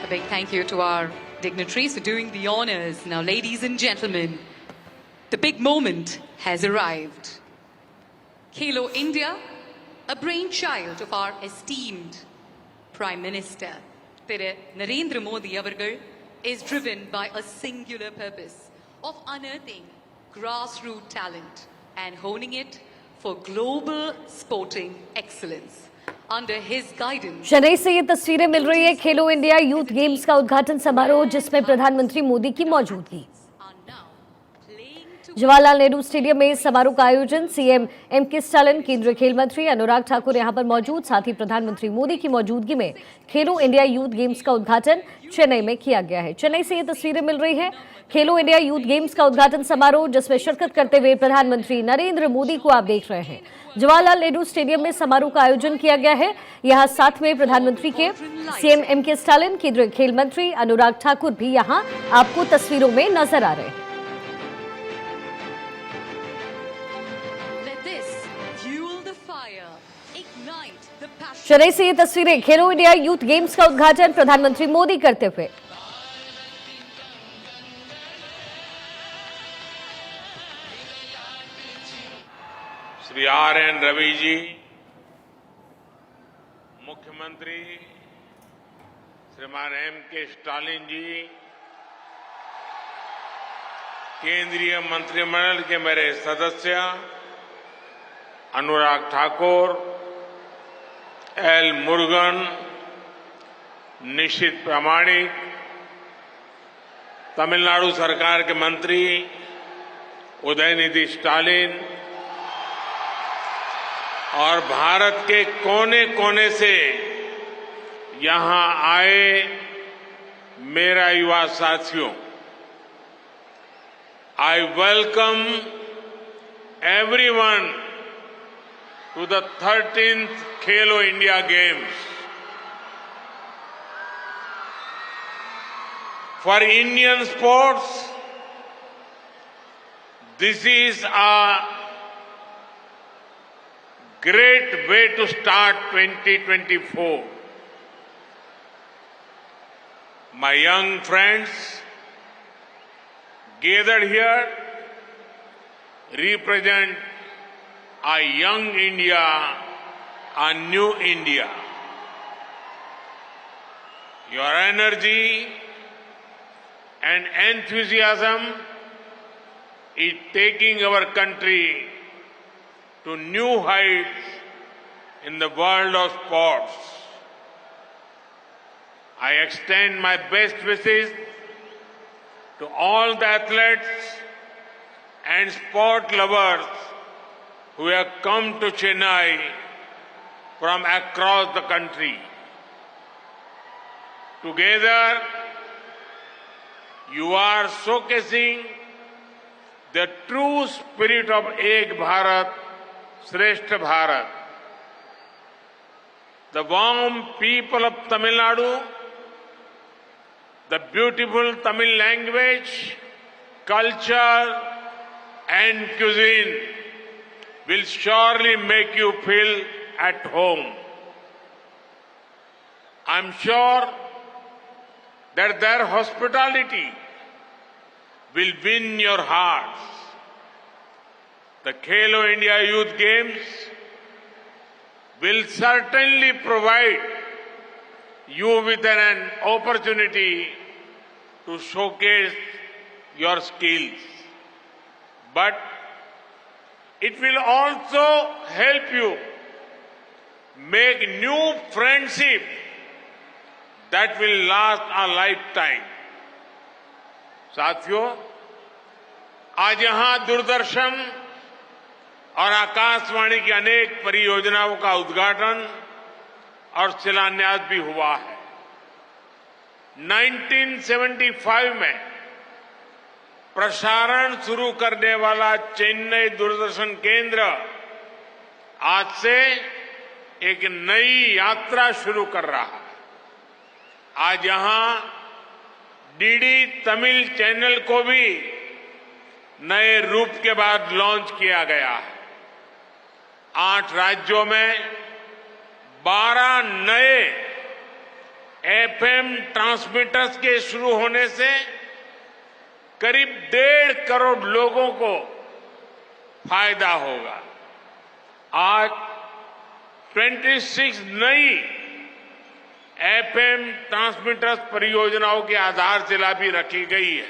A big thank you to our dignitaries for doing the honors. Now, ladies and gentlemen, the big moment has arrived. Khelo India, a brainchild of our esteemed Prime Minister, Thiru Narendra Modi avargal, is driven by a singular purpose of unearthing grassroots talent and honing it for global sporting excellence. Under his guidance, Chennai से ये तस्वीरें मिल रही है खेलो India youth games का उद्घाटन समारोह जिसमें प्रधानमंत्री मोदी की मौजूदगी। are now playing to Jawaharlal Nehru stadium में इस समारोह का आयोजन सीएम एम.के. स्टालिन, केंद्रीय खेल मंत्री अनुराग ठाकुर यहां पर मौजूद, साथ ही प्रधानमंत्री मोदी की मौजूदगी में खेलो इंडिया यूथ गेम्स का उद्घाटन चेन्नई में किया गया है। चेन्नई से ये तस्वीरें मिल रही है खेलो इंडिया यूथ गेम्स का उद्घाटन समारोह जिसमें शिरकत करते हुए प्रधानमंत्री नरेंद्र मोदी को आप देख रहे हैं। जवाहरलाल नेहरू स्टेडियम में समारोह का आयोजन किया गया है। यहां साथ में प्रधानमंत्री के सीएम एम.के. स्टालिन, केंद्रीय खेल मंत्री अनुराग ठाकुर भी यहां आपको तस्वीरों में नजर आ रहे हैं। let this fuel the fire, ignite the passion. Chennai से ये तस्वीरें खेलो इंडिया यूथ गेम्स का उद्घाटन प्रधानमंत्री मोदी करते हुए। श्री R.N. रवि जी, मुख्यमंत्री श्रीमान M.के. स्टालिन जी, केंद्रीय मंत्रिमंडल के मेरे सदस्य अनुराग ठाकुर, एल मुरुगन, निशित प्रामाणिक, तमिलनाडु सरकार के मंत्री उदयनिधि स्टालिन और भारत के कोने कोने से यहां आए मेरा युवा साथियों, I welcome everyone to the 13th Khelo India Games. For Indian sports, this is a great way to start 2024. My young friends gathered here represent a young India, a new India. Your energy and enthusiasm is taking our country to new heights in the world of sports. I extend my best wishes to all the athletes and sport lovers who have come to Chennai from across the country. Together, you are showcasing the true spirit of Ek Bharat, Shrestha Bharat. The warm people of Tamil Nadu, the beautiful Tamil language, culture and cuisine will surely make you feel at home. I'm sure that their hospitality will win your hearts. The Khelo India Youth Games will certainly provide you with an opportunity to showcase your skills. But it will also help you make new friendship that will last a lifetime. साथियों, आज यहां दूरदर्शन और आकाशवाणी की अनेक परियोजनाओं का उद्घाटन और शिलान्यास भी हुआ है। 1975 में प्रसारण शुरू करने वाला चेन्नई दूरदर्शन केंद्र आज से एक नई यात्रा शुरू कर रहा है। आज यहां डीडी तमिल चैनल को भी नए रूप के बाद लॉन्च किया गया है। 8 राज्यों में 12 नए एफएम ट्रांसमीटर्स के शुरू होने से करीब 1.5 करोड़ लोगों को फायदा होगा। आज 26 नई एफएम ट्रांसमीटर्स परियोजनाओं की आधारशिला भी रखी गई है।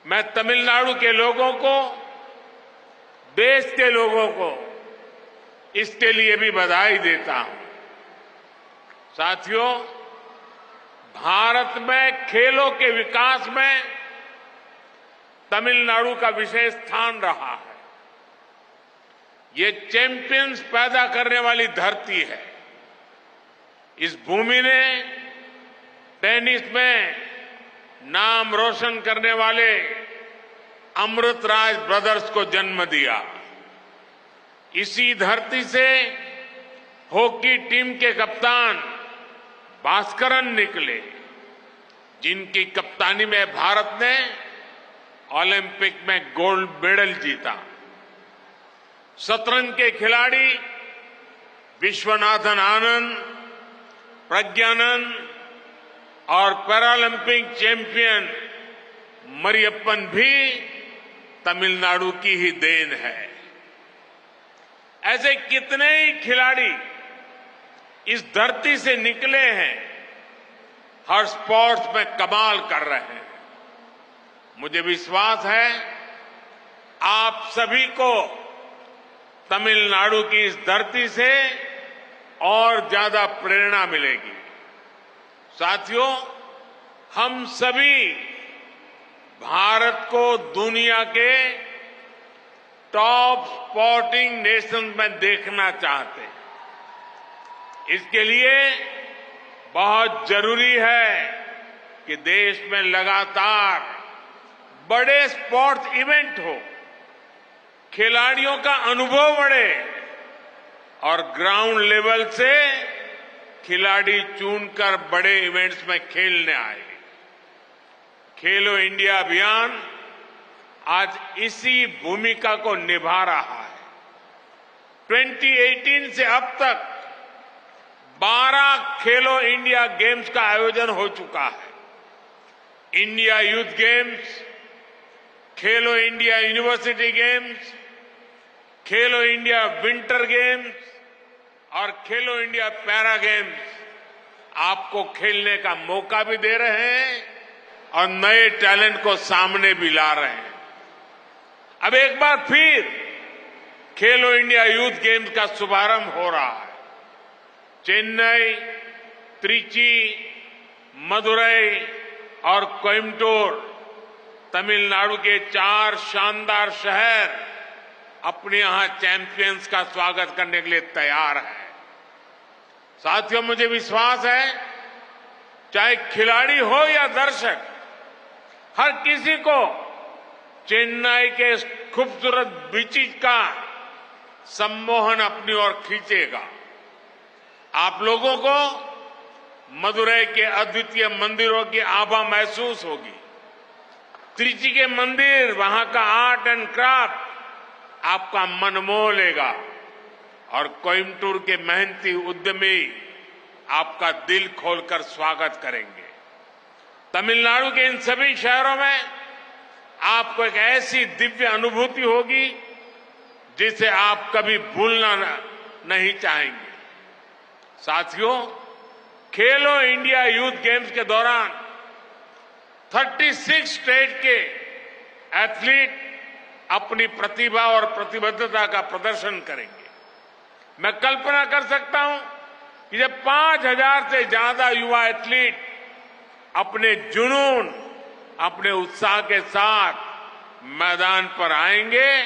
मैं तमिलनाडु के लोगों को, देश के लोगों को इसके लिए भी बधाई देता हूं। साथियों, भारत में खेलों के विकास में तमिलनाडु का विशेष स्थान रहा है। ये चैंपियंस पैदा करने वाली धरती है। इस भूमि ने टेनिस में नाम रोशन करने वाले अमृतराज ब्रदर्स को जन्म दिया। इसी धरती से हॉकी टीम के कप्तान भास्करन निकले, जिनकी कप्तानी में भारत ने ओलंपिक में गोल्ड मेडल जीता। शतरंज के खिलाड़ी विश्वनाथन आनंद, प्रज्ञानंद और पैरालंपिक चैंपियन मरियप्पन भी तमिलनाडु की ही देन है। ऐसे कितने ही खिलाड़ी इस धरती से निकले हैं, हर स्पोर्ट्स में कमाल कर रहे हैं। मुझे विश्वास है आप सभी को तमिलनाडु की इस धरती से और ज्यादा प्रेरणा मिलेगी। साथियों, हम सभी भारत को दुनिया के टॉप स्पोर्टिंग नेशन में देखना चाहते हैं। इसके लिए बहुत जरूरी है कि देश में लगातार बड़े स्पोर्ट्स इवेंट हो, खिलाड़ियों का अनुभव बढ़े और ग्राउंड लेवल से खिलाड़ी चुनकर बड़े इवेंट्स में खेलने आए। खेलो इंडिया अभियान आज इसी भूमिका को निभा रहा है। 2018 से अब तक 12 खेलो इंडिया गेम्स का आयोजन हो चुका है। इंडिया यूथ गेम्स, खेलो इंडिया यूनिवर्सिटी गेम्स, खेलो इंडिया विंटर गेम्स और खेलो इंडिया पैरा गेम्स आपको खेलने का मौका भी दे रहे हैं और नए टैलेंट को सामने भी ला रहे हैं। अब एक बार फिर खेलो इंडिया यूथ गेम्स का शुभारंभ हो रहा है। चेन्नई, त्रिची, मदुरई और कोयम्बटूर, तमिलनाडु के 4 शानदार शहर अपने यहां चैंपियंस का स्वागत करने के लिए तैयार है। साथियों, मुझे विश्वास है चाहे खिलाड़ी हो या दर्शक, हर किसी को चेन्नई के खूबसूरत बीचेस का सम्मोहन अपनी ओर खींचेगा। आप लोगों को मदुरई के अद्वितीय मंदिरों की आभा महसूस होगी। त्रिची के मंदिर, वहां का आर्ट एंड क्राफ्ट आपका मन मोह लेगा और कोयम्बटूर के मेहनती उद्यमी आपका दिल खोलकर स्वागत करेंगे। तमिलनाडु के इन सभी शहरों में आपको एक ऐसी दिव्य अनुभूति होगी जिसे आप कभी भूलना नहीं चाहेंगे। साथियों, खेलो इंडिया यूथ गेम्स के दौरान 36 स्टेट के एथलीट अपनी प्रतिभा और प्रतिबद्धता का प्रदर्शन करेंगे। मैं कल्पना कर सकता हूं कि जब 5000 से ज्यादा युवा एथलीट अपने जुनून, अपने उत्साह के साथ मैदान पर आएंगे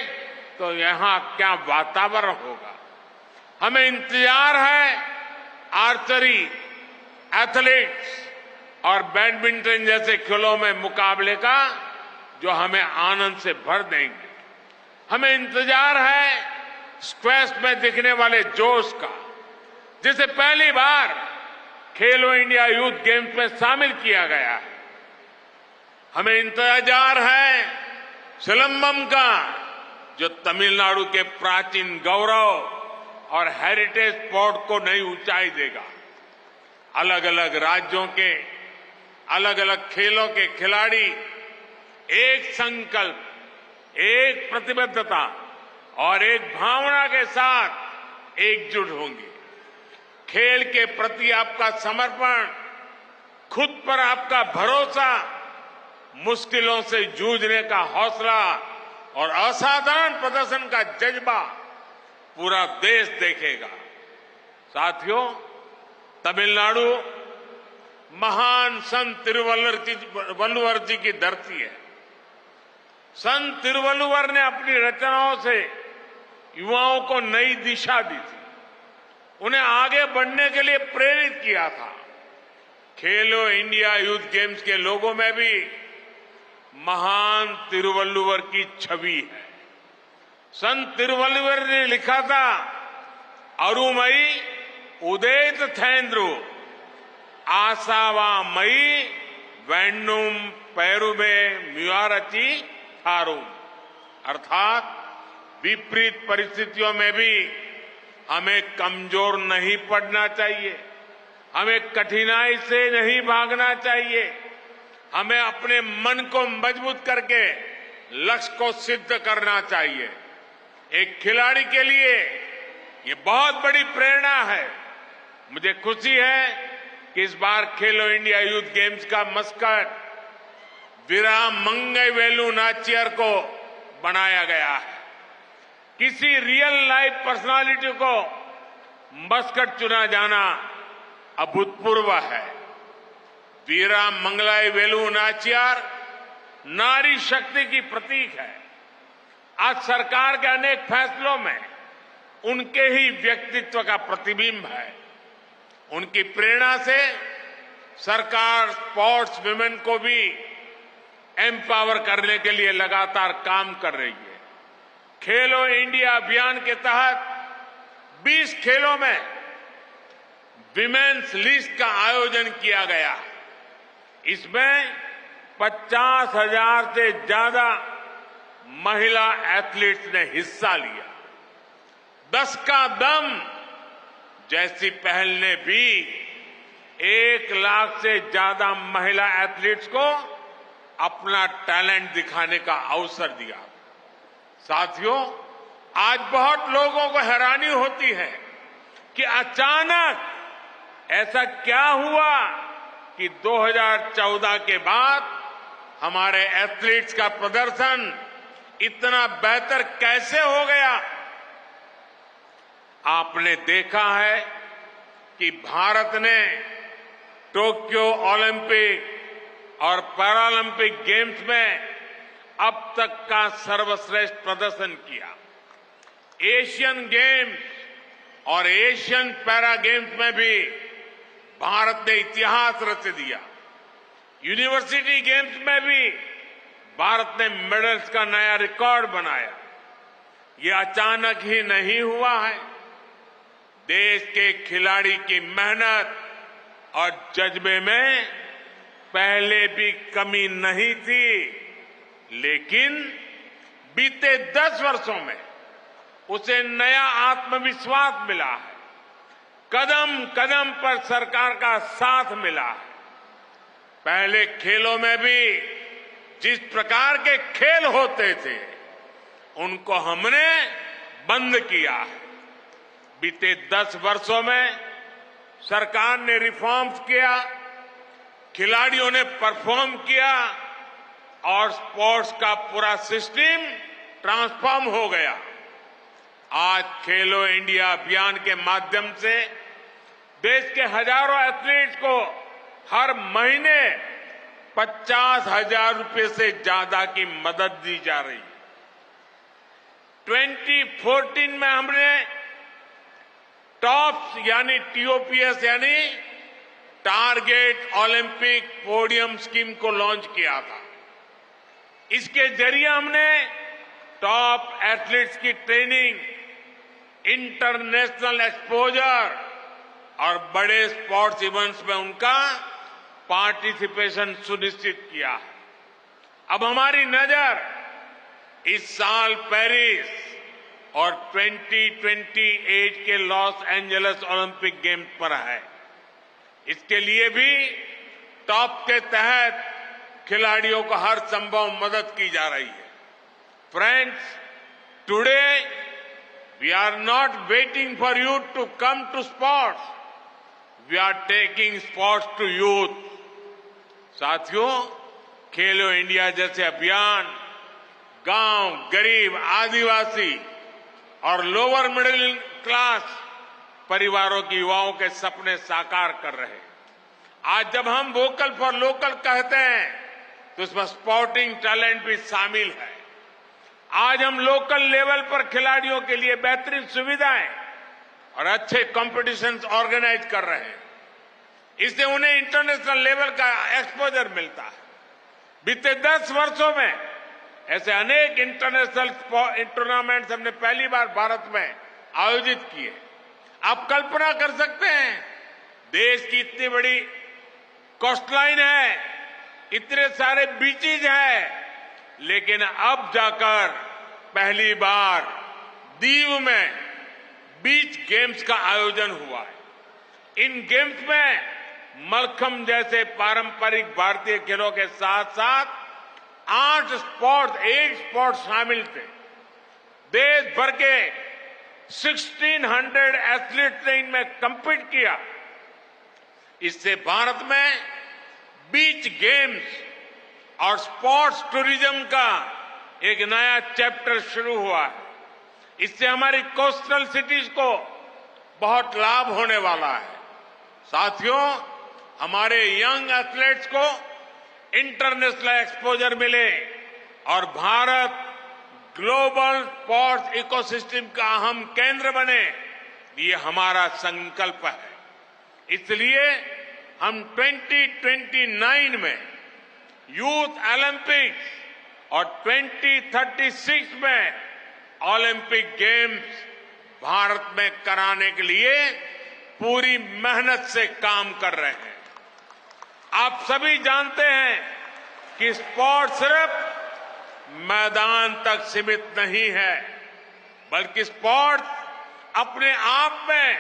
तो यहां क्या वातावरण होगा। हमें इंतजार है आर्चरी, एथलेटिक्स और बैडमिंटन जैसे खेलों में मुकाबले का, जो हमें आनंद से भर देंगे। हमें इंतजार है स्क्वैश में दिखने वाले जोश का, जिसे पहली बार खेलो इंडिया यूथ गेम्स में शामिल किया गया है। हमें इंतजार है सिलंबम का, जो तमिलनाडु के प्राचीन गौरव और हेरिटेज स्पोर्ट को नई ऊंचाई देगा। अलग अलग राज्यों के अलग अलग खेलों के खिलाड़ी एक संकल्प, एक प्रतिबद्धता और एक भावना के साथ एकजुट होंगे। खेल के प्रति आपका समर्पण, खुद पर आपका भरोसा, मुश्किलों से जूझने का हौसला और असाधारण प्रदर्शन का जज्बा पूरा देश देखेगा। साथियों, तमिलनाडु महान संत तिरुवल्लुवर जी की धरती है। संत तिरुवल्लुवर ने अपनी रचनाओं से युवाओं को नई दिशा दी थी, उन्हें आगे बढ़ने के लिए प्रेरित किया था। खेलो इंडिया यूथ गेम्स के लोगों में भी महान तिरुवल्लुवर की छवि है। संत तिरुवल्लुवर ने लिखा था, अरुमई उदेत थेंद्रु आसावा मई वैन्नुम पैरुमे म्युआरची थारुम, अर्थात विपरीत परिस्थितियों में भी हमें कमजोर नहीं पड़ना चाहिए, हमें कठिनाई से नहीं भागना चाहिए, हमें अपने मन को मजबूत करके लक्ष्य को सिद्ध करना चाहिए। एक खिलाड़ी के लिए ये बहुत बड़ी प्रेरणा है। मुझे खुशी है कि इस बार खेलो इंडिया यूथ गेम्स का मस्कट वीरामंगई वेलु नाचियर को बनाया गया है। किसी रियल लाइफ पर्सनालिटी को मस्कट चुना जाना अभूतपूर्व है। वीरामंगलाई वेलु नाचियार नारी शक्ति की प्रतीक है। आज सरकार के अनेक फैसलों में उनके ही व्यक्तित्व का प्रतिबिंब है। उनकी प्रेरणा से सरकार स्पोर्ट्स विमेन को भी एम्पावर करने के लिए लगातार काम कर रही है। खेलो इंडिया अभियान के तहत 20 खेलों में विमेन्स लिस्ट का आयोजन किया गया। इसमें 50,000 से ज्यादा महिला एथलीट्स ने हिस्सा लिया। 10 का दम जैसी पहल ने भी 1 लाख से ज्यादा महिला एथलीट्स को अपना टैलेंट दिखाने का अवसर दिया। साथियों, आज बहुत लोगों को हैरानी होती है कि अचानक ऐसा क्या हुआ कि 2014 के बाद हमारे एथलीट्स का प्रदर्शन इतना बेहतर कैसे हो गया। आपने देखा है कि भारत ने टोक्यो ओलंपिक और पैरालंपिक गेम्स में अब तक का सर्वश्रेष्ठ प्रदर्शन किया। एशियन गेम्स और एशियन पैरा गेम्स में भी भारत ने इतिहास रच दिया। यूनिवर्सिटी गेम्स में भी भारत ने मेडल्स का नया रिकॉर्ड बनाया। ये अचानक ही नहीं हुआ है। देश के खिलाड़ी की मेहनत और जज्बे में पहले भी कमी नहीं थी, लेकिन बीते 10 वर्षों में उसे नया आत्मविश्वास मिला है। कदम कदम पर सरकार का साथ मिला है। पहले खेलों में भी जिस प्रकार के खेल होते थे उनको हमने बंद किया है। बीते 10 वर्षों में सरकार ने रिफॉर्म्स किया, खिलाड़ियों ने परफॉर्म किया और स्पोर्ट्स का पूरा सिस्टम ट्रांसफॉर्म हो गया। आज खेलो इंडिया अभियान के माध्यम से देश के हजारों एथलीट्स को हर महीने 50,000 रुपए से ज्यादा की मदद दी जा रही है। 2014 में हमने टॉप्स यानी TOPS यानी टारगेट ओलंपिक पोडियम स्कीम को लॉन्च किया था। इसके जरिए हमने टॉप एथलीट्स की ट्रेनिंग, इंटरनेशनल एक्सपोजर और बड़े स्पोर्ट्स इवेंट्स में उनका पार्टिसिपेशन सुनिश्चित किया है। अब हमारी नजर इस साल पेरिस और 2028 के लॉस एंजलिस ओलंपिक गेम्स पर है। इसके लिए भी टॉप के तहत खिलाड़ियों को हर संभव मदद की जा रही है। Friends, today we are not waiting for youth to come to sports, we are taking sports to youth. साथियों, खेलो इंडिया जैसे अभियान गांव, गरीब, आदिवासी और लोअर मिडिल क्लास परिवारों के युवाओं के सपने साकार कर रहे हैं। आज जब हम वोकल फॉर लोकल कहते हैं तो उसमें स्पोर्टिंग टैलेंट भी शामिल है। आज हम लोकल लेवल पर खिलाड़ियों के लिए बेहतरीन सुविधाएं और अच्छे कॉम्पिटिशन्स ऑर्गेनाइज कर रहे हैं। इससे उन्हें इंटरनेशनल लेवल का एक्सपोजर मिलता है। बीते 10 वर्षों में ऐसे अनेक इंटरनेशनल टूर्नामेंट्स हमने पहली बार भारत में आयोजित किए। आप कल्पना कर सकते हैं, देश की इतनी बड़ी कोस्टलाइन है, इतने सारे बीचेज हैं, लेकिन अब जाकर पहली बार दीव में बीच गेम्स का आयोजन हुआ है। इन गेम्स में मलखंब जैसे पारंपरिक भारतीय खेलों के साथ साथ 8 स्पोर्ट्स शामिल थे। देश भर के 1600 एथलीट्स ने इनमें कम्पीट किया। इससे भारत में बीच गेम्स और स्पोर्ट्स टूरिज्म का एक नया चैप्टर शुरू हुआ है। इससे हमारी कोस्टल सिटीज को बहुत लाभ होने वाला है। साथियों, हमारे यंग एथलीट्स को इंटरनेशनल एक्सपोजर मिले और भारत ग्लोबल स्पोर्ट्स इकोसिस्टम का अहम केंद्र बने, ये हमारा संकल्प है। इसलिए हम 2029 में यूथ ओलंपिक्स और 2036 में ओलंपिक गेम्स भारत में कराने के लिए पूरी मेहनत से काम कर रहे हैं। आप सभी जानते हैं कि स्पोर्ट्स सिर्फ मैदान तक सीमित नहीं है, बल्कि स्पोर्ट्स अपने आप में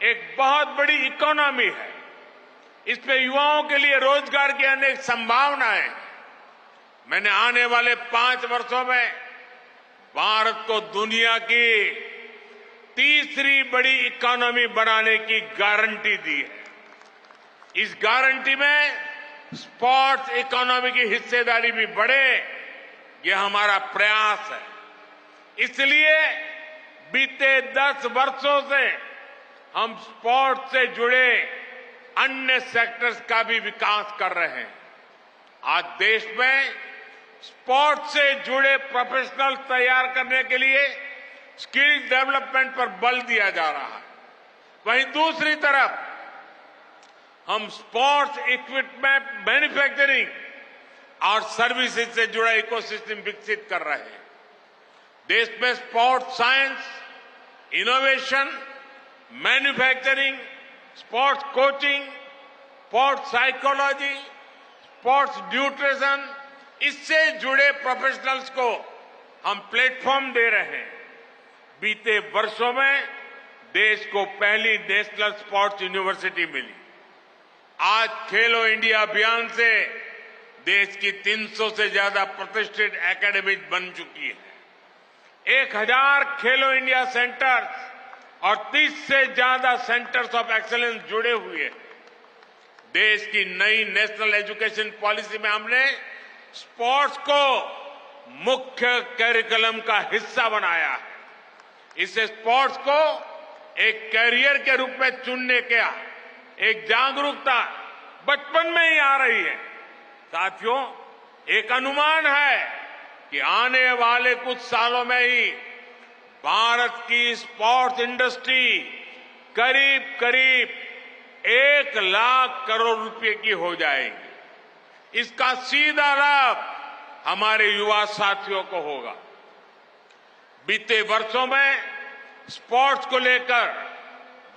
एक बहुत बड़ी इकोनॉमी है। इसमें युवाओं के लिए रोजगार की अनेक संभावनाएं। मैंने आने वाले 5 वर्षों में भारत को दुनिया की तीसरी बड़ी इकोनॉमी बनाने की गारंटी दी है। इस गारंटी में स्पोर्ट्स इकोनॉमी की हिस्सेदारी भी बढ़े, यह हमारा प्रयास है। इसलिए बीते 10 वर्षों से हम स्पोर्ट्स से जुड़े अन्य सेक्टर्स का भी विकास कर रहे हैं। आज देश में स्पोर्ट्स से जुड़े प्रोफेशनल तैयार करने के लिए स्किल डेवलपमेंट पर बल दिया जा रहा है। वहीं दूसरी तरफ हम स्पोर्ट्स इक्विपमेंट मैन्युफैक्चरिंग और सर्विसेज से जुड़ा इकोसिस्टम विकसित कर रहे हैं। देश में sports science, innovation, manufacturing, sports coaching, sports psychology, sports nutrition, इससे जुड़े प्रोफेशनल्स को हम प्लेटफॉर्म दे रहे हैं। बीते वर्षों में देश को पहली नेशनल स्पोर्ट्स यूनिवर्सिटी मिली। आज खेलो इंडिया अभियान से देश की 300 से ज्यादा प्रतिष्ठित एकेडमीज बन चुकी है। 1000 खेलो इंडिया सेंटर्स और 30 से ज्यादा सेंटर्स ऑफ एक्सीलेंस जुड़े हुए हैं। देश की नई नेशनल एजुकेशन पॉलिसी में हमने स्पोर्ट्स को मुख्य करिकुलम का हिस्सा बनाया है। इससे स्पोर्ट्स को एक कैरियर के रूप में चुनने का एक जागरूकता बचपन में ही आ रही है। साथियों, एक अनुमान है कि आने वाले कुछ सालों में ही भारत की स्पोर्ट्स इंडस्ट्री करीब करीब 1 लाख करोड़ रुपए की हो जाएगी। इसका सीधा लाभ हमारे युवा साथियों को होगा। बीते वर्षों में स्पोर्ट्स को लेकर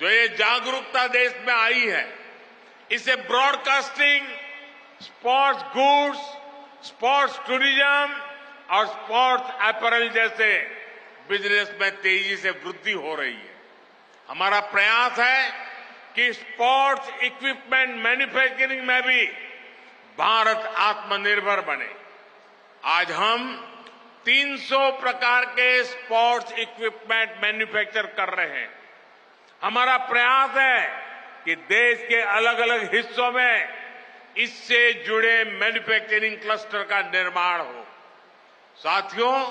जो ये जागरूकता देश में आई है, इसे broadcasting, sports goods, sports tourism और स्पोर्ट्स अपैरल जैसे बिजनेस में तेजी से वृद्धि हो रही है। हमारा प्रयास है कि स्पोर्ट्स इक्विपमेंट मैन्युफैक्चरिंग में भी भारत आत्मनिर्भर बने। आज हम 300 प्रकार के स्पोर्ट्स इक्विपमेंट मैन्युफैक्चर कर रहे हैं। हमारा प्रयास है कि देश के अलग अलग हिस्सों में इससे जुड़े मैन्युफैक्चरिंग क्लस्टर का निर्माण हो। साथियों,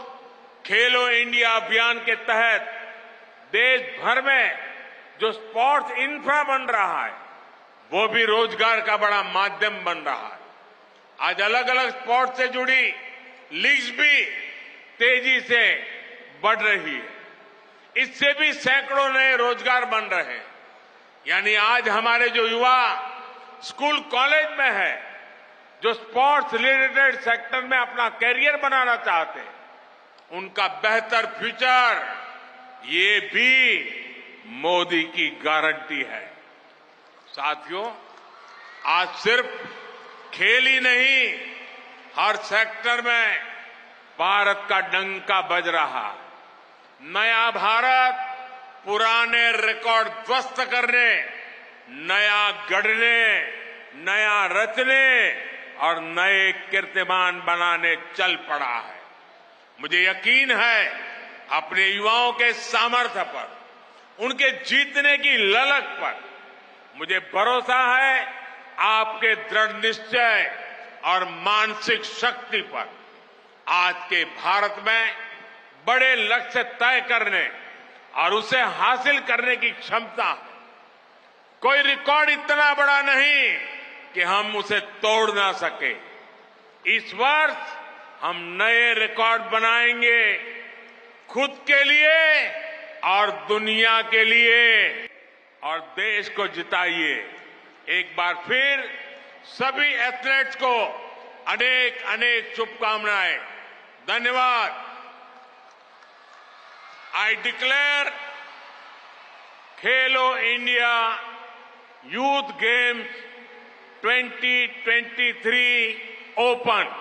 खेलो इंडिया अभियान के तहत देश भर में जो स्पोर्ट्स इंफ्रा बन रहा है वो भी रोजगार का बड़ा माध्यम बन रहा है। आज अलग अलग स्पोर्ट्स से जुड़ी लीग्स भी तेजी से बढ़ रही है। इससे भी सैकड़ों नए रोजगार बन रहे हैं। यानी आज हमारे जो युवा स्कूल कॉलेज में है, जो स्पोर्ट्स रिलेटेड सेक्टर में अपना कैरियर बनाना चाहते हैं, उनका बेहतर फ्यूचर ये भी मोदी की गारंटी है। साथियों, आज सिर्फ खेल ही नहीं, हर सेक्टर में भारत का डंका बज रहा। नया भारत पुराने रिकॉर्ड ध्वस्त करने, नया गढ़ने, नया रचने और नए कीर्तिमान बनाने चल पड़ा है। मुझे यकीन है अपने युवाओं के सामर्थ्य पर, उनके जीतने की ललक पर, मुझे भरोसा है आपके दृढ़ निश्चय और मानसिक शक्ति पर। आज के भारत में बड़े लक्ष्य तय करने और उसे हासिल करने की क्षमता है। कोई रिकॉर्ड इतना बड़ा नहीं कि हम उसे तोड़ ना सके। इस वर्ष हम नए रिकॉर्ड बनाएंगे, खुद के लिए और दुनिया के लिए, और देश को जिताइए। एक बार फिर सभी एथलीट्स को अनेक अनेक शुभकामनाएं। धन्यवाद। I declare Khelo India youth games 2023 open.